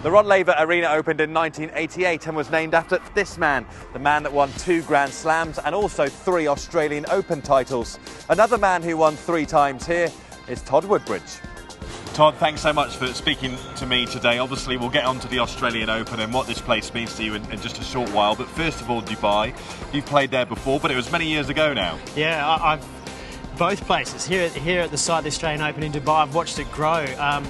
The Rod Laver Arena opened in 1988 and was named after this man, the man that won 2 Grand Slams and also 3 Australian Open titles. Another man who won 3 times here is Todd Woodbridge. Todd, thanks so much for speaking to me today. Obviously, we'll get on to the Australian Open and what this place means to you in just a short while. But first of all, Dubai. You've played there before, but it was many years ago now. Yeah, I've both places. Here at the site of the Australian Open in Dubai, I've watched it grow.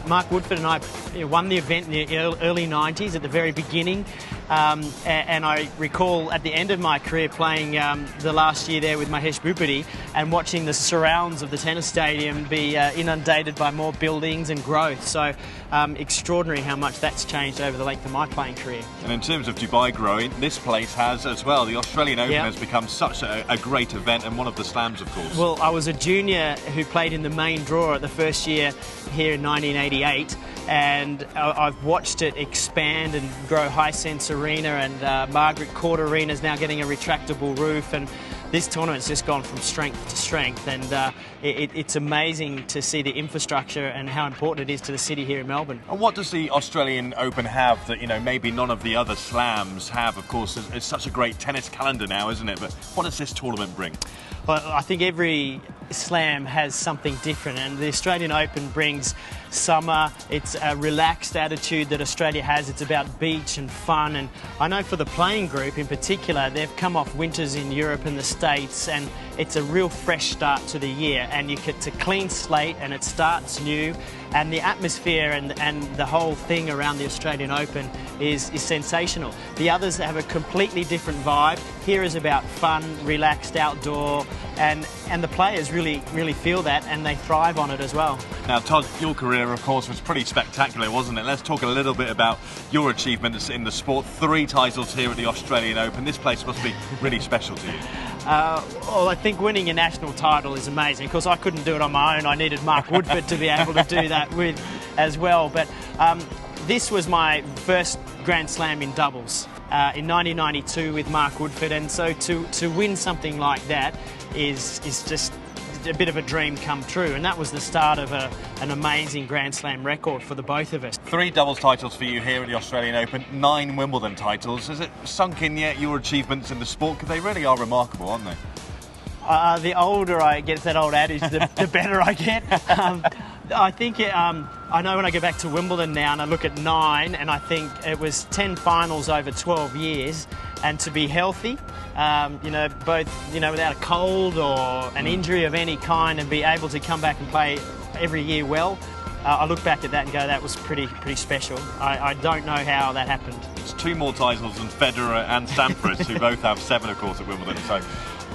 Mark Woodford and I won the event in the early 90s at the very beginning. And I recall at the end of my career playing the last year there with Mahesh Bhupathi and watching the surrounds of the tennis stadium be inundated by more buildings and growth. So extraordinary how much that's changed over the length of my playing career. And in terms of Dubai growing, this place has as well. The Australian Open has become such a great event and one of the slams, of course. Well, I was a junior who played in the main draw at the first year here in 1988. And I've watched it expand and grow. Hisense Arena and Margaret Court Arena is now getting a retractable roof, and this tournament's just gone from strength to strength, and it's amazing to see the infrastructure and how important it is to the city here in Melbourne. And what does the Australian Open have that, maybe none of the other slams have? Of course, it's such a great tennis calendar now, isn't it? But what does this tournament bring? Well, I think every slam has something different, and the Australian Open brings summer. It's a relaxed attitude that Australia has. It's about beach and fun, and I know for the playing group in particular, they've come off winters in Europe and the States, and it's a real fresh start to the year, and it's a clean slate and it starts new, and the atmosphere and the whole thing around the Australian Open is sensational. The others have a completely different vibe. Here is about fun, relaxed, outdoor, and the players really feel that, and they thrive on it as well. Now, Todd, your career, of course, was pretty spectacular, wasn't it? Let's talk a little bit about your achievements in the sport. 3 titles here at the Australian Open. This place must be really special to you. Well, I think winning a national title is amazing. Of course, I couldn't do it on my own. I needed Mark Woodford to be able to do that with as well. But this was my first Grand Slam in doubles in 1992 with Mark Woodford, and so to win something like that is just a bit of a dream come true, and that was the start of an amazing Grand Slam record for the both of us. 3 doubles titles for you here at the Australian Open, 9 Wimbledon titles. Has it sunk in yet, your achievements in the sport? Because they really are remarkable, aren't they? The older I get, it's that old adage, the better I get. I think I know when I go back to Wimbledon now and I look at 9, and I think it was 10 finals over 12 years, and to be healthy, both without a cold or an injury of any kind, and be able to come back and play every year well, I look back at that and go, that was pretty special. I don't know how that happened. It's 2 more titles than Federer and Sampras, who both have 7, of course, at Wimbledon. So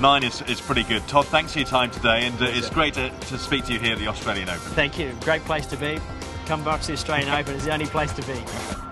9 is pretty good. Todd, thanks for your time today, and it's great to speak to you here at the Australian Open. Thank you. Great place to be. Come back to the Australian Open. It's the only place to be.